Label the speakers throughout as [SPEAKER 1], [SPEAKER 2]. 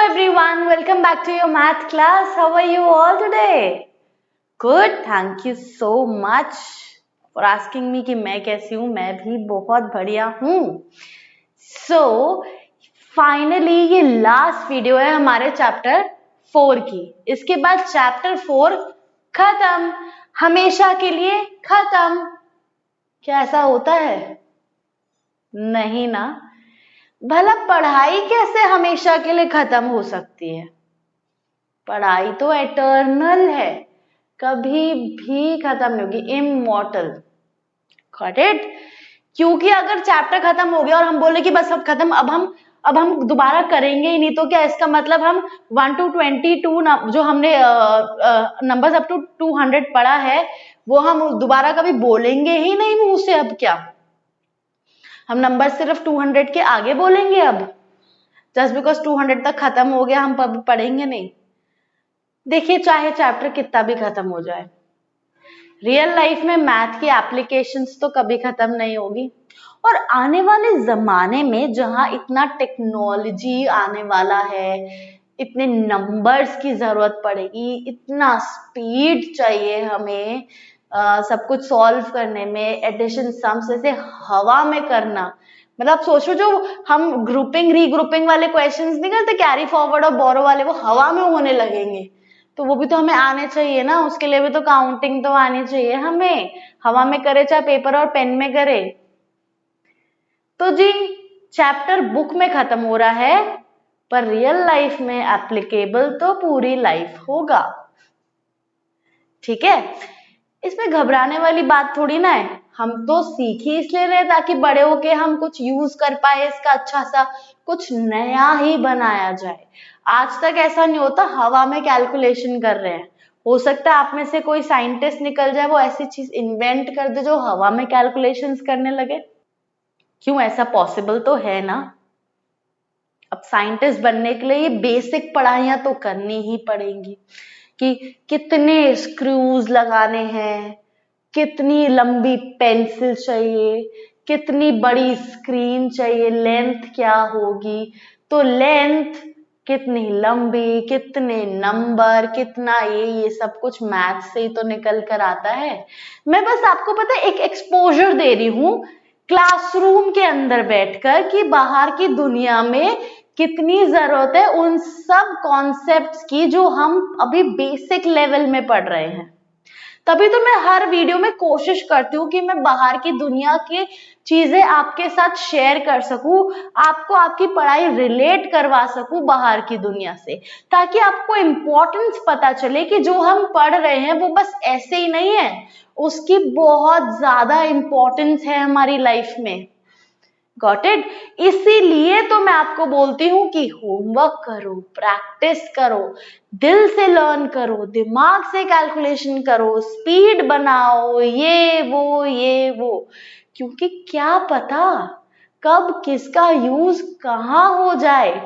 [SPEAKER 1] everyone, welcome back to your math class. How are you all today? Good, thank you so much for asking me कि मैं कैसी हूँ. मैं भी बहुत बढ़िया हूँ. So, finally ये last video है हमारे chapter 4 की. इसके बाद chapter 4 खत्म, हमेशा के लिए खत्म. क्या ऐसा होता है? नहीं ना. भला पढ़ाई कैसे हमेशा के लिए खत्म हो सकती है? पढ़ाई तो एटर्नल है, कभी भी खत्म नहीं होगी, इमॉर्टल. Got it? क्योंकि अगर चैप्टर खत्म हो गया और हम बोले कि बस अब खत्म, अब हम दोबारा करेंगे ही नहीं, तो क्या इसका मतलब हम 1 to 22 जो हमने नंबर्स अप टू 200 पढ़ा है वो हम दोबारा कभी बोलेंगे ही नहीं मुंह से. अब क्या हम नंबर सिर्फ 200 के आगे बोलेंगे? अब जस्ट बिकॉज 200 तक खत्म हो गया हम पढ़ेंगे नहीं? देखिए, चाहे चैप्टर कितना भी खत्म हो जाए, रियल लाइफ में मैथ की एप्लीकेशंस तो कभी खत्म नहीं होगी. और आने वाले जमाने में जहां इतना टेक्नोलॉजी आने वाला है, इतने नंबर्स की जरूरत पड़ेगी, इतना स्पीड चाहिए हमें सब कुछ सॉल्व करने में, एडिशन सम्स ऐसे हवा में करना. मतलब सोचो, जो हम ग्रुपिंग रीग्रुपिंग वाले क्वेश्चंस नहीं करते, कैरी फॉरवर्ड और बोरो वाले, वो हवा में होने लगेंगे. तो वो भी तो हमें आने चाहिए ना, उसके लिए भी तो काउंटिंग तो आनी चाहिए हमें. हवा में करे चाहे पेपर और पेन में करे. तो जी, चैप्टर बुक में खत्म हो रहा है, पर रियल लाइफ में एप्लीकेबल तो पूरी लाइफ होगा. ठीक है? इसमें घबराने वाली बात थोड़ी ना है. हम तो सीख ही इसलिए रहे ताकि बड़े होके हम कुछ यूज कर पाए, इसका अच्छा सा कुछ नया ही बनाया जाए. आज तक ऐसा नहीं होता, हवा में कैलकुलेशन कर रहे हैं. हो सकता है आप में से कोई साइंटिस्ट निकल जाए, वो ऐसी चीज इन्वेंट कर दे जो हवा में कैलकुलेशंस करने लगे. क्यों? ऐसा पॉसिबल तो है ना. अब साइंटिस्ट बनने के लिए ये बेसिक पढ़ाइयां तो करनी ही पड़ेंगी कि कितने स्क्रूज लगाने हैं, कितनी लंबी पेंसिल चाहिए, कितनी बड़ी स्क्रीन चाहिए, लेंथ क्या होगी, तो लेंथ कितनी लंबी, कितने नंबर, कितना ये सब कुछ मैथ से ही तो निकल कर आता है. मैं बस आपको पता है एक एक्सपोजर दे रही हूँ क्लासरूम के अंदर बैठकर कि बाहर की दुनिया में कितनी जरूरत है उन सब कॉन्सेप्ट्स की जो हम अभी बेसिक लेवल में पढ़ रहे हैं. तभी तो मैं हर वीडियो में कोशिश करती हूँ कि मैं बाहर की दुनिया की चीजें आपके साथ शेयर कर सकूं, आपको आपकी पढ़ाई रिलेट करवा सकूं बाहर की दुनिया से, ताकि आपको इम्पोर्टेंस पता चले कि जो हम पढ़ रहे हैं वो बस ऐसे ही नहीं है, उसकी बहुत ज्यादा इम्पोर्टेंस है हमारी लाइफ में. Got it? इसीलिए तो मैं आपको बोलती हूँ कि होमवर्क करो, प्रैक्टिस करो, दिल से लर्न करो, दिमाग से कैलकुलेशन करो, स्पीड बनाओ, ये वो. क्योंकि क्या पता कब किसका यूज कहाँ हो जाए.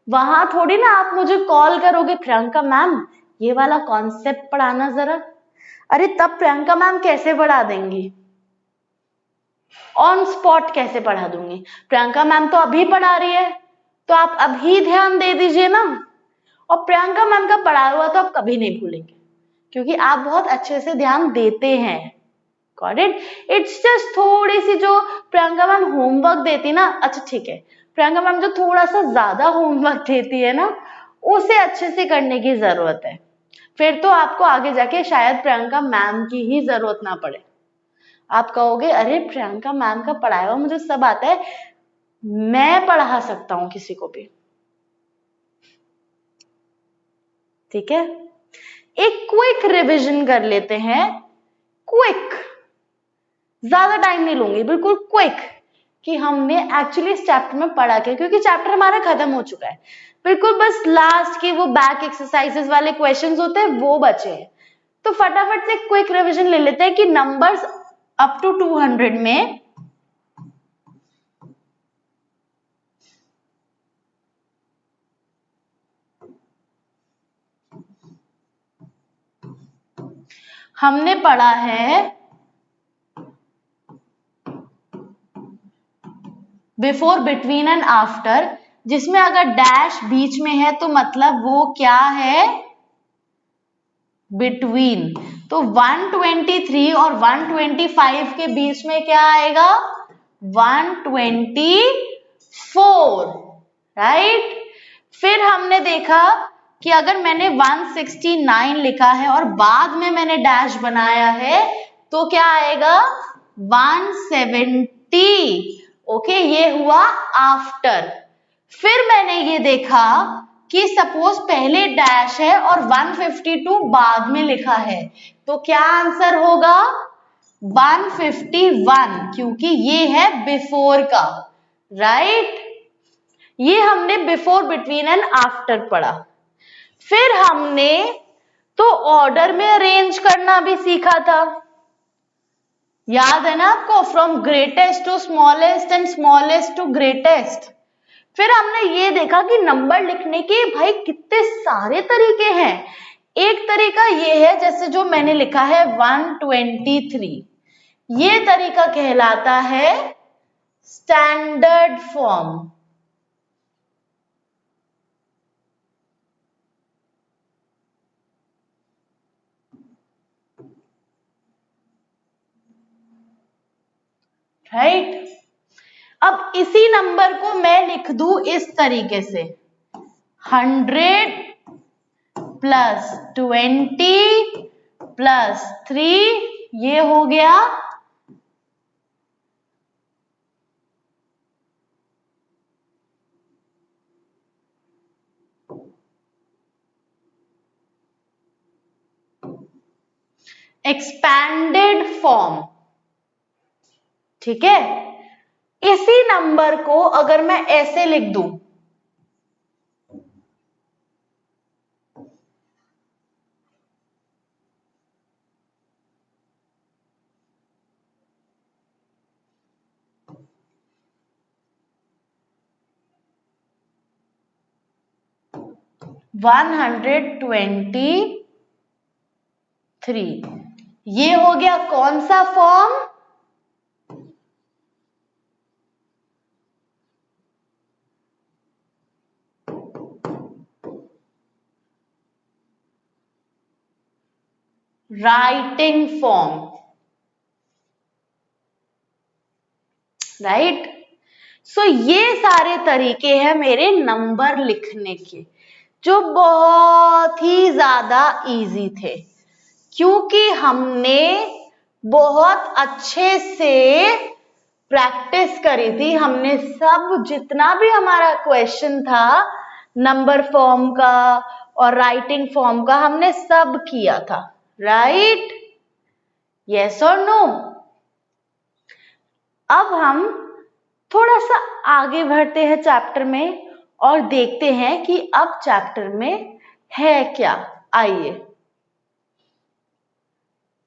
[SPEAKER 1] वहां थोड़ी ना आप मुझे कॉल करोगे, प्रियंका मैम ये वाला कॉन्सेप्ट पढ़ाना जरा. अरे तब प्रियंका मैम कैसे पढ़ा देंगी? ऑन स्पॉट कैसे पढ़ा दूंगी? प्रियंका मैम तो अभी पढ़ा रही है, तो आप अभी ध्यान दे दीजिए ना. और प्रियंका मैम का पढ़ा हुआ तो आप कभी नहीं भूलेंगे, क्योंकि आप बहुत अच्छे से ध्यान देते हैं. Got it? इट्स जस्ट थोड़ी सी जो प्रियंका मैम होमवर्क देती ना, अच्छा ठीक है, प्रियंका मैम जो थोड़ा सा ज्यादा होमवर्क देती है ना, उसे अच्छे से करने की जरूरत है. फिर तो आपको आगे जाके शायद प्रियंका मैम की ही जरूरत ना पड़े. आप कहोगे अरे प्रियंका मैम का पढ़ाया हुआ मुझे सब आता है, मैं पढ़ा सकता हूं किसी को भी. ठीक है, एक क्विक रिवीजन कर लेते हैं. क्विक, ज्यादा टाइम नहीं लूंगी, बिल्कुल क्विक, कि हमने एक्चुअली इस चैप्टर में पढ़ा क्या, क्योंकि चैप्टर हमारा खत्म हो चुका है. बिल्कुल बस लास्ट के वो बैक एक्सरसाइजेस वाले क्वेश्चंस होते हैं वो बचे हैं. तो फटाफट से क्विक रिवीजन ले लेते हैं कि नंबर्स अप टू 200 में हमने पढ़ा है बिफोर, बिटवीन एंड आफ्टर, जिसमें अगर डैश बीच में है तो मतलब वो क्या है, बिटवीन। तो 123 और 125 के बीच में क्या आएगा, 124, राइट। फिर हमने देखा कि अगर मैंने 169 लिखा है और बाद में मैंने डैश बनाया है तो क्या आएगा, 170। ओके, ये हुआ आफ्टर। फिर मैंने ये देखा कि सपोज पहले डैश है और 152 बाद में लिखा है, तो क्या आंसर होगा, 151, क्योंकि ये है बिफोर का, राइट। ये हमने बिफोर, बिटवीन एंड आफ्टर पढ़ा। फिर हमने तो ऑर्डर में अरेंज करना भी सीखा था, याद है ना आपको, from greatest to smallest and smallest to greatest. फिर हमने ये देखा कि नंबर लिखने के भाई कितने सारे तरीके हैं। एक तरीका ये है, जैसे जो मैंने लिखा है 123, ये तरीका कहलाता है स्टैंडर्ड फॉर्म, राइट। अब इसी नंबर को मैं लिख दूं इस तरीके से, 100 प्लस 20 प्लस 3, ये हो गया एक्सपैंडेड फॉर्म, ठीक है। इसी नंबर को अगर मैं ऐसे लिख दूं, वन 123, ये हो गया कौन सा फॉर्म, राइटिंग फॉर्म, राइट। सो ये सारे तरीके हैं मेरे नंबर लिखने के, जो बहुत ही ज्यादा इजी थे, क्योंकि हमने बहुत अच्छे से प्रैक्टिस करी थी। हमने सब जितना भी हमारा क्वेश्चन था नंबर फॉर्म का और राइटिंग फॉर्म का, हमने सब किया था, राइट, यस और नो। अब हम थोड़ा सा आगे बढ़ते हैं चैप्टर में और देखते हैं कि अब चैप्टर में है क्या। आइए,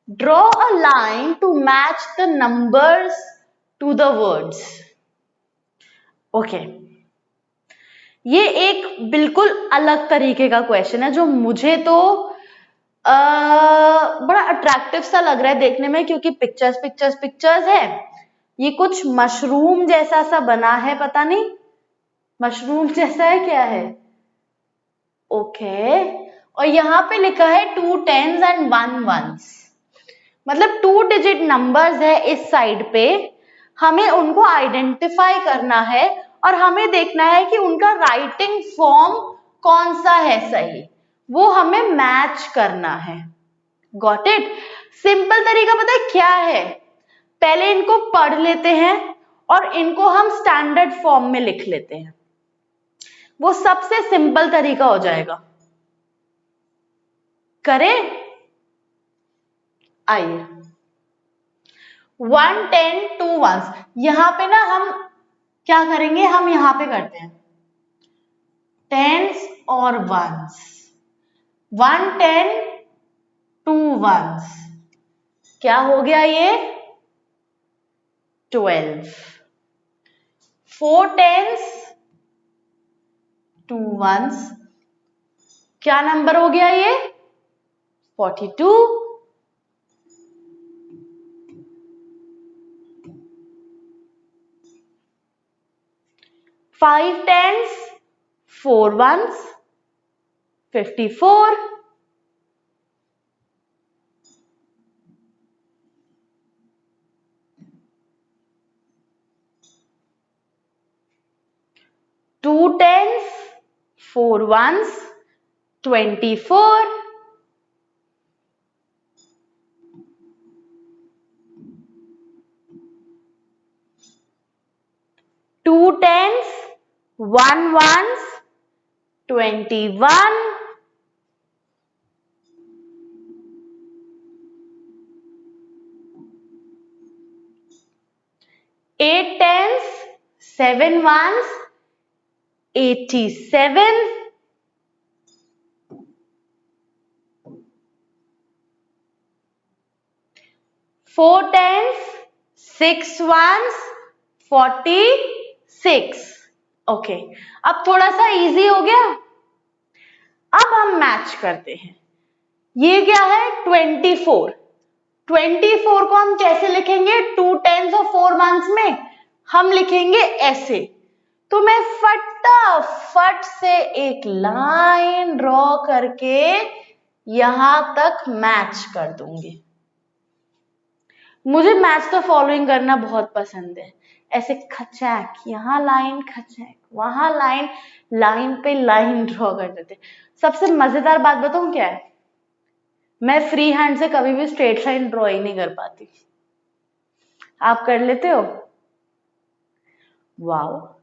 [SPEAKER 1] draw a line to match the numbers to the words. Okay, ये एक बिल्कुल अलग तरीके का क्वेश्चन है जो मुझे तो बड़ा अट्रैक्टिव सा लग रहा है देखने में, क्योंकि पिक्चर्स पिक्चर्स पिक्चर्स है। ये कुछ मशरूम जैसा सा बना है, पता नहीं मशरूम जैसा है क्या है। ओके, और यहां पे लिखा है 2 10s एंड 1 1s, मतलब 2 डिजिट नंबर्स है इस साइड पे। हमें उनको आइडेंटिफाई करना है और हमें देखना है कि उनका राइटिंग फॉर्म कौन सा है सही, वो हमें मैच करना है। Got it. सिंपल तरीका पता है क्या है, पहले इनको पढ़ लेते हैं और इनको हम स्टैंडर्ड फॉर्म में लिख लेते हैं, वो सबसे सिंपल तरीका हो जाएगा। करें, आइए, 1 10 2 1s, यहां पे ना हम क्या करेंगे, हम यहां पे करते हैं टेंस और वंस, 1 10 2 1s, क्या हो गया ये 12, 4 10s 2 1s, क्या नंबर हो गया ये 42, 5 10s 4 ones 54, 2 tens, 4 ones 24, 2 tens, 1 ones 21, 8 tens, 7 ones 87, 4 tens, 6 ones 46. Okay, अब थोड़ा सा इजी हो गया। अब हम मैच करते हैं। ये क्या है 24। 24 को हम कैसे लिखेंगे? 2 टेंस और 4 वंस में हम लिखेंगे ऐसे। तो मैं फटाफट से एक लाइन ड्रॉ करके यहां तक मैच कर दूंगी। मुझे मैच द फॉलोइंग करना बहुत पसंद है। ऐसे खचैक, यहां लाइन, खचैक वहां लाइन, लाइन पे लाइन ड्रॉ कर देते। सबसे मजेदार बात बताऊं क्या है? मैं फ्री हैंड से कभी भी स्ट्रेट लाइन ड्रॉ ही नहीं कर पाती। आप कर लेते हो? वाओ,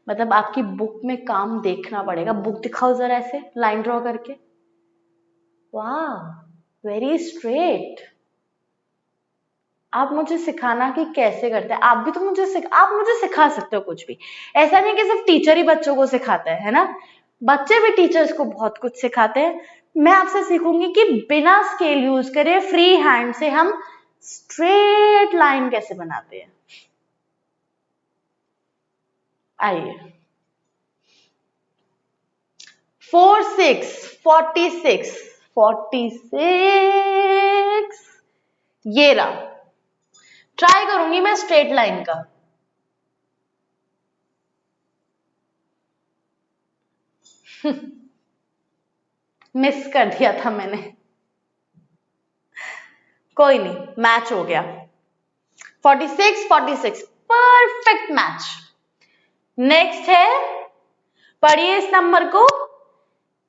[SPEAKER 1] मतलब आपकी बुक में काम देखना पड़ेगा। बुक दिखाओ जरा ऐसे लाइन ड्रॉ करके। वाह, वेरी स्ट्रेट। आप मुझे सिखाना कि कैसे करते हैं। आप भी तो आप मुझे सिखा सकते हो कुछ भी। ऐसा नहीं कि सिर्फ टीचर ही बच्चों को सिखाता है ना? बच्चे भी टीचर्स को बहुत कुछ सिखाते हैं। मैं आपसे सीखूंगी कि बिना स्केल यूज करे फ्री हैंड से हम स्ट्रेट लाइन कैसे बनाते हैं। आइए। 4 6 46 46, ये रहा। ट्राई करूंगी मैं स्ट्रेट लाइन का। मिस कर दिया था मैंने। कोई नहीं, मैच हो गया। 46 46 परफेक्ट मैच। नेक्स्ट है, पढ़िए इस नंबर को,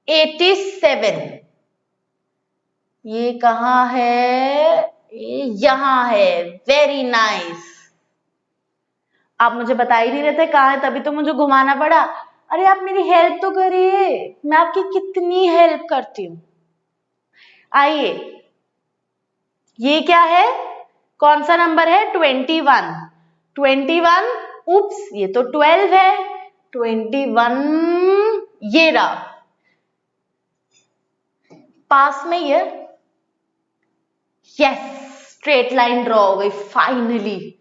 [SPEAKER 1] 87। ये कहां है? ये यहां है। Very nice. आप मुझे बता ही नहीं रहे थे कहां है, तभी तो मुझे घुमाना पड़ा। अरे आप मेरी हेल्प तो करिए, मैं आपकी कितनी हेल्प करती हूँ। आइए, ये क्या है? कौन सा नंबर है? 21। 21, उप्स ये तो 12 है। 21, ये रहा पास में ये। यस, स्ट्रेट लाइन ड्रॉ हो गई फाइनली।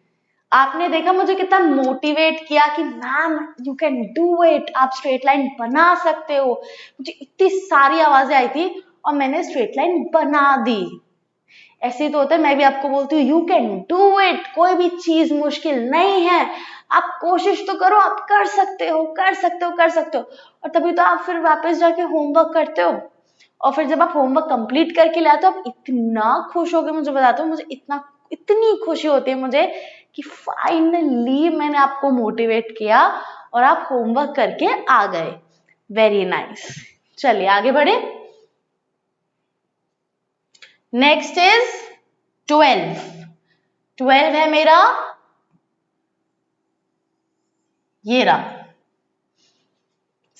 [SPEAKER 1] आपने देखा मुझे कितना मोटिवेट किया कि ma'am you can do it, आप स्ट्रेट लाइन बना सकते हो। मुझे इतनी सारी आवाजें आई थी और मैंने स्ट्रेट लाइन बना दी। ऐसे ही तो होता है, मैं भी आपको बोलती हूँ यू कैन डू इट, कोई भी चीज मुश्किल नहीं है। आप कोशिश तो करो, आप कर सकते हो, कर सकते हो, कर सकते हो। और तभी तो आप फिर वापस जाके होमवर्क करते हो। और फिर जब आप होमवर्क कंप्लीट करके लाते हो, आप इतना खुश होकर मुझे बताते हो। मुझे इतनी खुशी होती है मुझे कि फाइनली मैंने आपको मोटिवेट किया और आप होमवर्क करके आ गए। Very nice. चलिए आगे बढ़े। Next is 12। 12 है मेरा, ये रहा।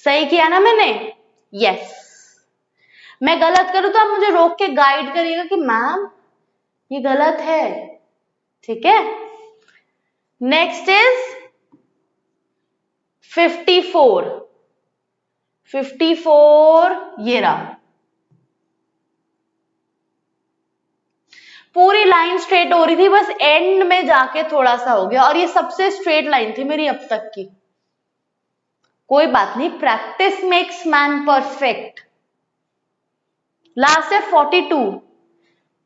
[SPEAKER 1] सही किया ना मैंने? यस। मैं गलत करूं तो आप मुझे रोक के गाइड करिएगा कि मैम ये गलत है, ठीक है? Next is 54। 54, ये रहा। पूरी लाइन स्ट्रेट हो रही थी, बस एंड में जाके थोड़ा सा हो गया। और ये सबसे स्ट्रेट लाइन थी मेरी अब तक की। कोई बात नहीं, practice makes man perfect. Last है 42।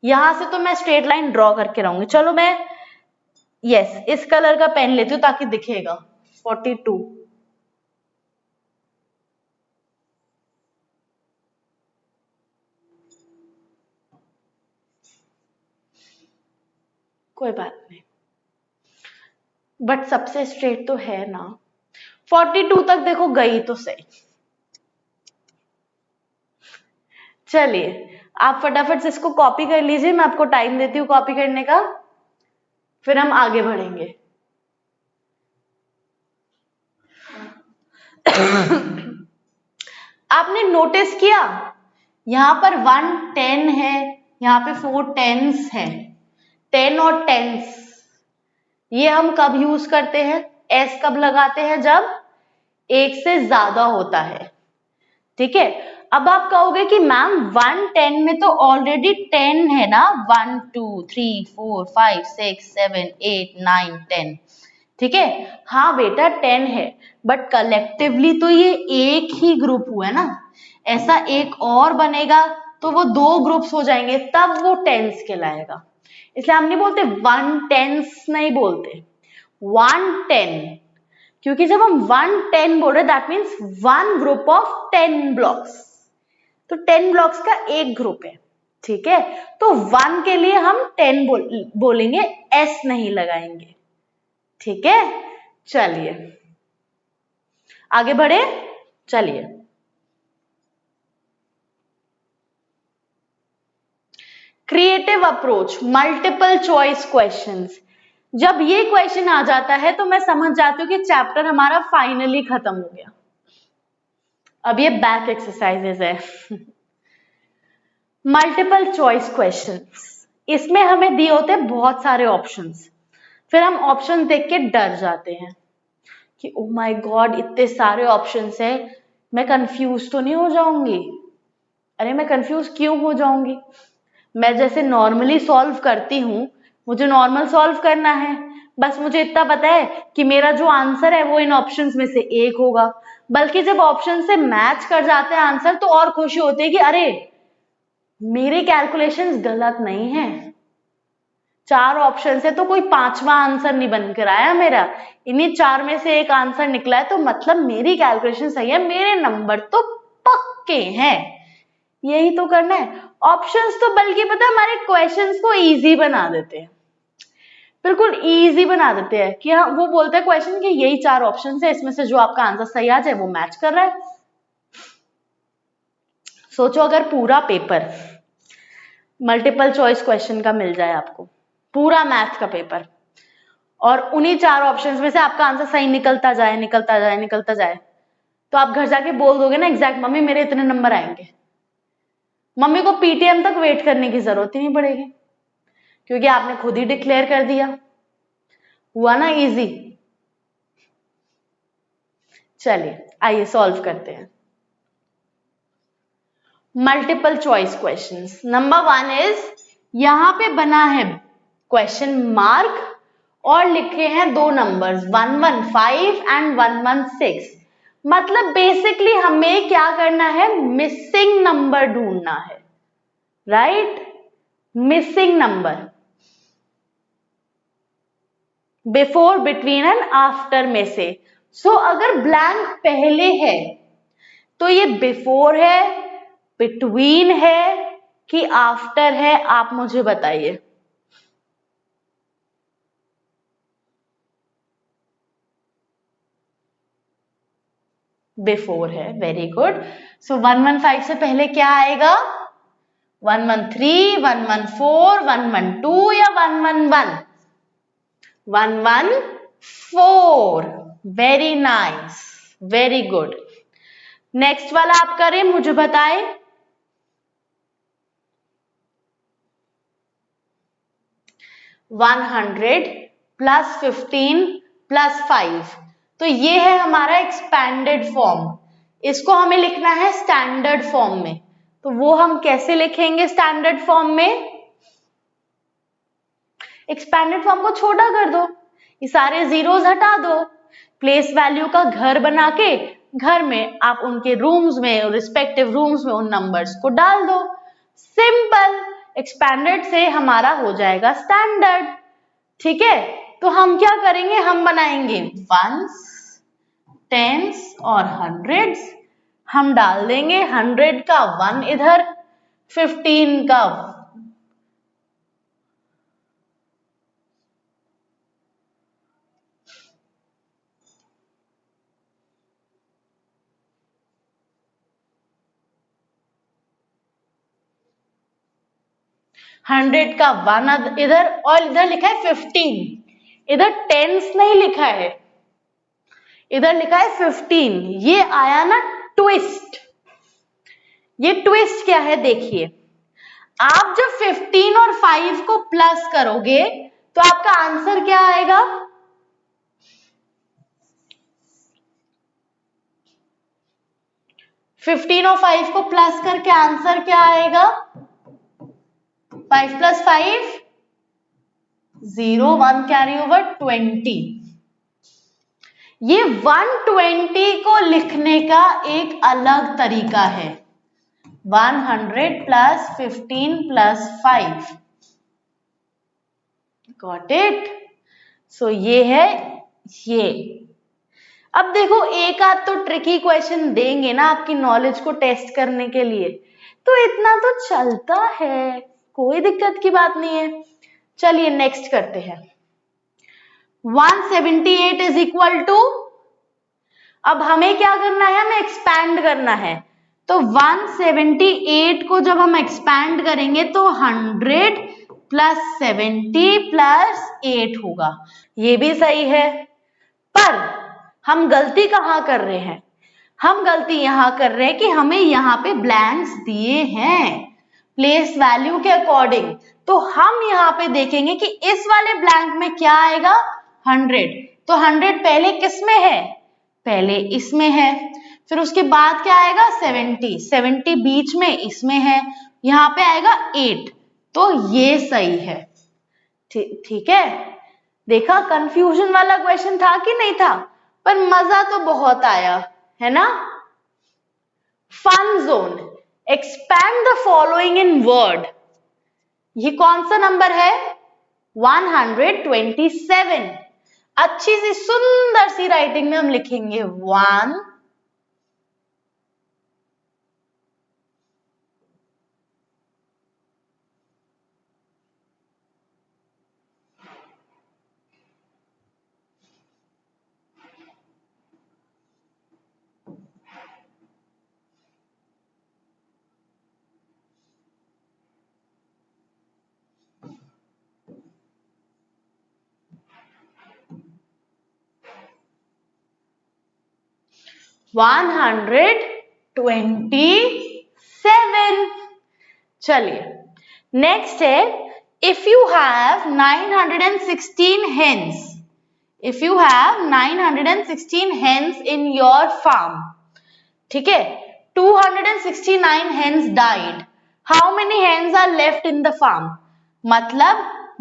[SPEAKER 1] यहां से तो मैं स्ट्रेट लाइन ड्रॉ करके रहूंगी। चलो मैं इस कलर का पेन लेती हूँ ताकि दिखेगा। 42, कोई बात नहीं, बट सबसे स्ट्रेट तो है ना। 42 तक देखो गई तो सही। चलिए आप फटाफट से इसको कॉपी कर लीजिए, मैं आपको टाइम देती हूँ कॉपी करने का, फिर हम आगे बढ़ेंगे। आपने नोटिस किया यहां पर 1 10 है, यहां पे 4 टेंस है। 10 और टेंस ये हम कब यूज करते हैं? एस कब लगाते हैं? जब एक से ज्यादा होता है। ठीक है, अब आप कहोगे कि मैम 1 10 में तो ऑलरेडी 10 है ना, 1 2 3 4 5 6 7 8 9 10। ठीक है, हाँ बेटा 10 है, बट कलेक्टिवली तो ये एक ही ग्रुप हुआ है ना। ऐसा एक और बनेगा तो वो 2 ग्रुप्स हो जाएंगे, तब वो टेंस कहलाएगा। इसलिए हम नहीं बोलते 1 टेंस, नहीं बोलते 1 10, क्योंकि जब हम 1 10 बोल रहे that means 1 group of 10 blocks, तो 10 ब्लॉक्स का एक ग्रुप है। ठीक है, तो 1 के लिए हम 10 बोलेंगे, एस नहीं लगाएंगे। ठीक है, चलिए आगे बढ़े। चलिए creative approach, multiple choice questions. जब ये क्वेश्चन आ जाता है तो मैं समझ जाती हूँ कि चैप्टर हमारा फाइनली खत्म हो गया। अब ये बैक एक्सरसाइजेज है। मल्टीपल चॉइस क्वेश्चंस, इसमें हमें दिए होते हैं बहुत सारे ऑप्शंस, फिर हम ऑप्शन देख के डर जाते हैं कि ओ माय गॉड इतने सारे ऑप्शंस है, मैं कंफ्यूज तो नहीं हो जाऊंगी? अरे मैं कंफ्यूज क्यों हो जाऊंगी? मैं जैसे नॉर्मली सॉल्व करती हूँ, मुझे नॉर्मल सॉल्व करना है, बस मुझे इतना पता है कि मेरा जो आंसर है वो इन ऑप्शंस में से एक होगा। बल्कि जब ऑप्शन से मैच कर जाते हैं आंसर तो और खुशी होती है कि अरे मेरे कैलकुलेशंस गलत नहीं है। 4 ऑप्शन है तो कोई 5वां आंसर नहीं बनकर आया मेरा, इन्हीं 4 में से एक आंसर निकला है, तो मतलब मेरी कैलकुलेशन सही है, मेरे नंबर तो पक्के हैं। यही तो करना है। ऑप्शंस तो बल्कि पता है हमारे क्वेश्चंस को इजी बना देते हैं, बिल्कुल इजी बना देते हैं कि हाँ, वो बोलते हैं क्वेश्चन कि यही 4 ऑप्शन है, इसमें से जो आपका आंसर सही आ जाए वो मैच कर रहा है। सोचो अगर पूरा पेपर मल्टीपल चॉइस क्वेश्चन का मिल जाए आपको, पूरा मैथ का पेपर, और उन्हीं 4 ऑप्शंस में से आपका आंसर सही निकलता जाए निकलता जाए निकलता जाए, तो आप घर जाके बोल दोगे ना एग्जैक्ट मम्मी मेरे इतने नंबर आएंगे। मम्मी को पीटीएम तक वेट करने की जरूरत ही नहीं पड़ेगी, क्योंकि आपने खुद ही डिक्लेयर कर दिया। हुआ ना इजी। चलिए आइए सॉल्व करते हैं multiple choice questions. Number 1 is, यहां पे बना है क्वेश्चन मार्क और लिखे हैं 2 नंबर्स 115 एंड 116। मतलब बेसिकली हमें क्या करना है, मिसिंग नंबर ढूंढना है, right? Missing number before, between and after में से। सो अगर ब्लैंक पहले है तो ये बिफोर है, बिटवीन है कि आफ्टर है, आप मुझे बताइए। बिफोर है, वेरी गुड। सो 115 से पहले क्या आएगा? 113, 114, 112 या 111? 114। Very nice, very good. Next वाला आप करें, मुझे बताएं। 100 प्लस 15 प्लस 5, तो ये है हमारा एक्सपैंडेड फॉर्म। इसको हमें लिखना है स्टैंडर्ड फॉर्म में, तो वो हम कैसे लिखेंगे स्टैंडर्ड फॉर्म में? एक्सपैंडेड फॉर्म को छोटा कर दो, ये सारे जीरोस हटा दो, प्लेस वैल्यू का घर बना के घर में आप उनके रूम्स में, रिस्पेक्टिव रूम्स में उन नंबर्स को डाल दो। सिंपल, एक्सपैंडेड से हमारा हो जाएगा स्टैंडर्ड। ठीक है, तो हम क्या करेंगे, हम बनाएंगे वंस, टेंस और हंड्रेड्स। हम डाल देंगे 100 का 1 इधर, 15 का 100 का 1 इधर और इधर लिखा है 15, इधर टेंस नहीं लिखा है, इधर लिखा है 15। ये आया ना ट्विस्ट। ये ट्विस्ट क्या है देखिए, आप जब 15 और 5 को प्लस करोगे तो आपका आंसर क्या आएगा? फिफ्टीन और 5 को प्लस करके आंसर क्या आएगा? 5 + 5 0, 1 कैरी ओवर 20। ये 120 को लिखने का एक अलग तरीका है, 100 + 15 + 5। Got it? सो ये है ये। अब देखो एक आध तो ट्रिकी क्वेश्चन देंगे ना आपकी नॉलेज को टेस्ट करने के लिए, तो इतना तो चलता है, कोई दिक्कत की बात नहीं है। चलिए नेक्स्ट करते हैं। 178 इज इक्वल टू, अब हमें क्या करना है, हमें एक्सपैंड करना है। तो 178 को जब हम एक्सपैंड करेंगे तो 100 + 70 + 8 होगा। ये भी सही है, पर हम गलती कहां कर रहे हैं? हम गलती यहां कर रहे हैं कि हमें यहां पे ब्लैंक्स दिए हैं प्लेस वैल्यू के अकॉर्डिंग, तो हम यहां पे देखेंगे कि इस वाले ब्लैंक में क्या आएगा? 100। तो 100 पहले किस में है? पहले इसमें है। फिर उसके बाद क्या आएगा? 70, 70 बीच में इसमें है, यहां पे आएगा 8। तो ये सही है। ठीक है, देखा कंफ्यूजन वाला क्वेश्चन था कि नहीं था, पर मजा तो बहुत आया है ना। Fun zone, expand the following in word. ये कौन सा नंबर है? 127। अच्छी सी सुंदर सी राइटिंग में हम लिखेंगे 1 127। चलिए नेक्स्ट है, if you have 916 hens, if you have 916 hens in your farm, ठीक है, 269 hens died, how many hens are left in the farm? मतलब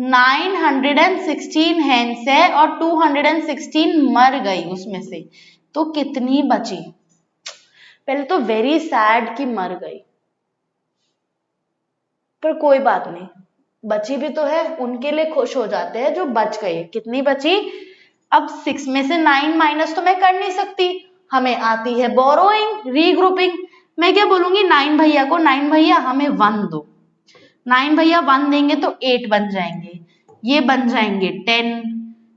[SPEAKER 1] 916 hens है और 216 मर गई उसमें से, तो कितनी बची? पहले तो वेरी सैड कि मर गई, पर कोई बात नहीं, बची भी तो है, उनके लिए खुश हो जाते हैं जो बच गए। कितनी बची? अब 6 में से 9 माइनस तो मैं कर नहीं सकती, हमें आती है बोरोइंग, रीग्रुपिंग। मैं क्या बोलूंगी 9 भैया को, 9 भैया हमें 1 दो, 9 भैया 1 देंगे तो 8 बन जाएंगे, ये बन जाएंगे 10,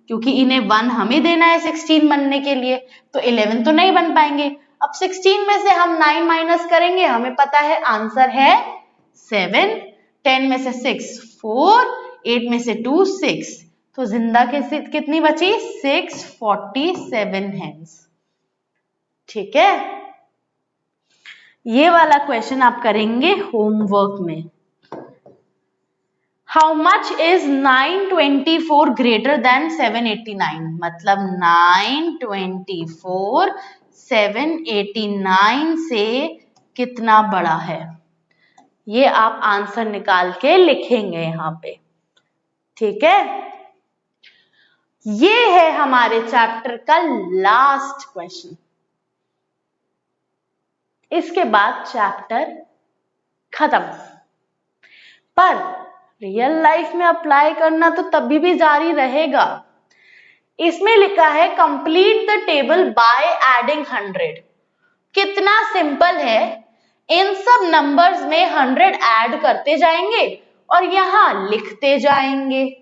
[SPEAKER 1] क्योंकि इन्हें 1 हमें देना है 16 बनने के लिए, तो 11 तो नहीं बन पाएंगे। अब 16 में से हम 9 माइनस करेंगे, हमें पता है आंसर है 7, 10 में से 6 4, 8 में से 2 6, तो जिंदा कितनी बची? 647 हैंड्स। ठीक है, ये वाला क्वेश्चन आप करेंगे होमवर्क में। How much is 924 greater than 789? मतलब 924 789 से कितना बड़ा है, ये आप आंसर निकाल के लिखेंगे यहां पे। ठीक है, ये है हमारे चैप्टर का लास्ट क्वेश्चन। इसके बाद चैप्टर खत्म, पर रियल लाइफ में अप्लाई करना तो तभी भी जारी रहेगा। इसमें लिखा है complete the table by adding 100। कितना सिंपल है, इन सब नंबर्स में 100 ऐड करते जाएंगे और यहां लिखते जाएंगे।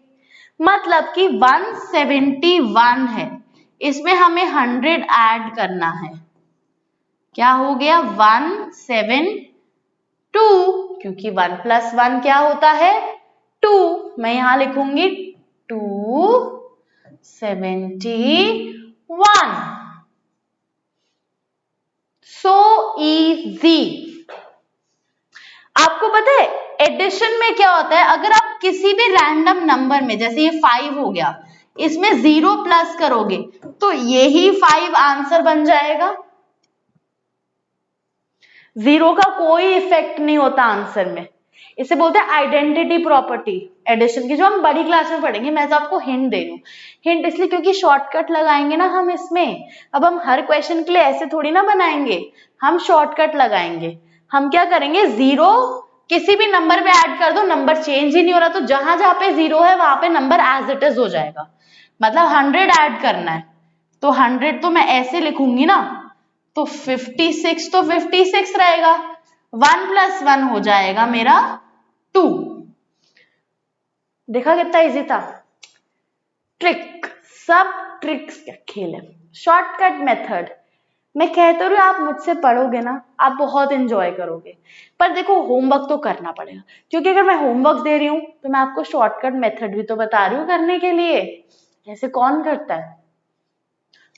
[SPEAKER 1] मतलब कि 171 है, इसमें हमें 100 ऐड करना है। क्या हो गया? 172, क्योंकि 1 + 1 क्या होता है? 2 मैं यहां लिखूंगी 271. So easy. आपको पता है एडिशन में क्या होता है, अगर आप किसी भी रैंडम नंबर में, जैसे ये 5 हो गया, इसमें 0 प्लस करोगे तो यही 5 आंसर बन जाएगा. 0 का कोई इफेक्ट नहीं होता आंसर में. इसे बोलते हैं आइडेंटिटी प्रॉपर्टी एडिशन की, जो हम बड़ी क्लास में पढ़ेंगे. मैं तो आपको हिंट दे रही हूँ. हिंट इसलिए क्योंकि शॉर्टकट लगाएंगे ना हम इसमें. अब हम हर क्वेश्चन के लिए ऐसे थोड़ी ना बनाएंगे, हम शॉर्टकट लगाएंगे. हम क्या करेंगे, 0 किसी भी नंबर पे ऐड कर दो, नंबर चेंज ही नहीं हो रहा, तो जहां जहां पे 0 है वहां पे नंबर एज इट इज हो जाएगा. मतलब 100 ऐड करना है तो 100 तो मैं ऐसे लिखूंगी ना, तो 56 तो 56 रहेगा. 1 + 1 हो जाएगा मेरा 2. देखा कितना इजी था. ट्रिक, सब ट्रिक्स का खेल है. Shortcut method. मैं कहते रही हूँ, आप मुझसे पढ़ोगे ना, आप बहुत एंजॉय करोगे. पर देखो होमवर्क तो करना पड़ेगा, क्योंकि अगर मैं होमवर्क दे रही हूँ तो मैं आपको शॉर्टकट मेथड भी तो बता रही हूँ करने के लिए. ऐसे कौन करता है?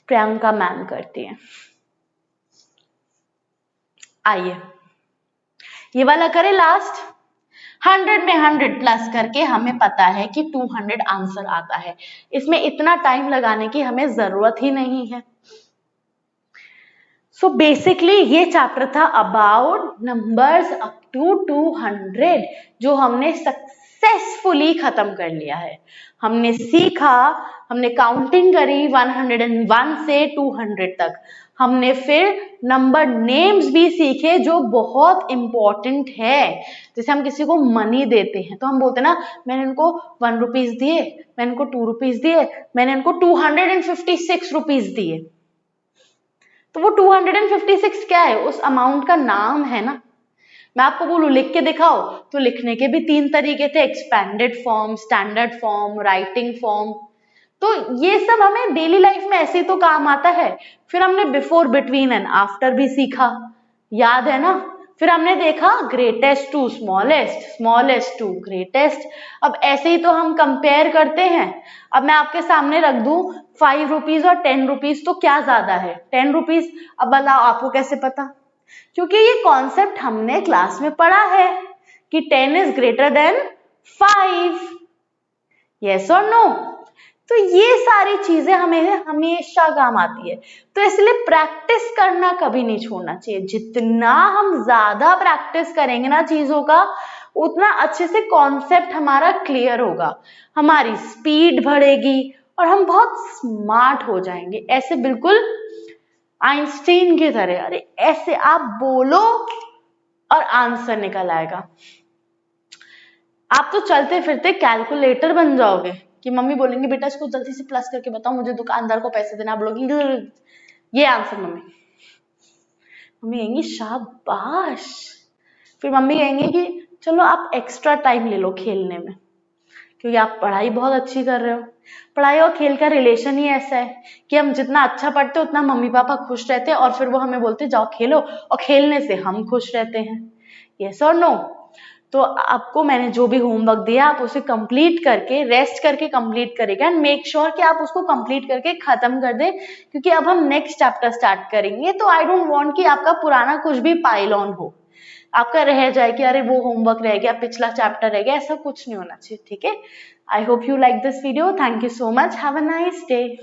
[SPEAKER 1] प्रियंका मैम करती है. आइए ये वाला करें लास्ट. 100 में 100 प्लस करके हमें पता है कि 200 आंसर आता है. इसमें इतना टाइम लगाने की हमें जरूरत ही नहीं है. सो बेसिकली ये चैप्टर था अबाउट नंबर्स अप टू 200, जो हमने सक्सेसफुली खत्म कर लिया है. हमने सीखा, हमने काउंटिंग करी 101 से 200 तक. हमने फिर नंबर नेम्स भी सीखे जो बहुत इंपॉर्टेंट है. जैसे हम किसी को मनी देते हैं तो हम बोलते हैं ना, मैंने इनको 1 रुपीज दिए, मैंने इनको 2 रुपीज दिए, मैंने इनको 256 रुपीज दिए. तो वो 256 क्या है? उस अमाउंट का नाम है ना. मैं आपको बोलूं लिख के दिखाओ, तो लिखने के भी 3 तरीके थे, expanded form, standard form, writing form. तो ये सब हमें डेली लाइफ में ऐसे तो काम आता है. फिर हमने बिफोर, बिटवीन एंड आफ्टर भी सीखा, याद है ना. फिर हमने देखा greatest to smallest, smallest to greatest. अब ऐसे ही तो हम कंपेयर करते हैं. अब मैं आपके सामने रख दूं 5 रुपीज और 10 रुपीज, तो क्या ज्यादा है? 10 रुपीज. अब बताओ आपको कैसे पता? क्योंकि ये कॉन्सेप्ट हमने क्लास में पढ़ा है कि 10 इज ग्रेटर देन 5. यस और नो? तो ये सारी चीजें हमें हमेशा काम आती है. तो इसलिए प्रैक्टिस करना कभी नहीं छोड़ना चाहिए. जितना हम ज्यादा प्रैक्टिस करेंगे ना चीजों का, उतना अच्छे से कॉन्सेप्ट हमारा क्लियर होगा, हमारी स्पीड बढ़ेगी और हम बहुत स्मार्ट हो जाएंगे. ऐसे बिल्कुल आइंस्टीन की तरह. अरे ऐसे आप बोलो और आंसर निकल आएगा. आप तो चलते फिरते कैलकुलेटर बन जाओगे कि मम्मी बोलेंगे बेटा इसको जल्दी से प्लस करके बताओ, मुझे दुकानदार को पैसे देना. आप बोलोगी ये आंसर मम्मी. मम्मी कहेंगी शाबाश. फिर मम्मी कहेंगे कि चलो आप एक्स्ट्रा टाइम ले लो खेलने में, क्योंकि आप पढ़ाई बहुत अच्छी कर रहे हो. पढ़ाई और खेल का रिलेशन ही ऐसा है कि हम जितना अच्छा पढ़ते हैं उतना मम्मी पापा खुश रहते हैं, और फिर वो हमें बोलते हैं जाओ खेलो, और खेलने से हम खुश रहते हैं. यस और नो? तो आपको मैंने जो भी होमवर्क दिया आप उसे कंप्लीट करके, रेस्ट करके कंप्लीट करेगा, एंड मेक श्योर कि आप उसको कंप्लीट करके खत्म कर दें, क्योंकि अब हम नेक्स्ट चैप्टर स्टार्ट करेंगे. तो आई डोंट वांट कि आपका पुराना कुछ भी पाइल ऑन हो, आपका रह जाए कि अरे वो होमवर्क रह गया, पिछला चैप्टर रह गया. ऐसा कुछ नहीं होना चाहिए. ठीक है. I hope you like this video. Thank you so much. Have a nice day.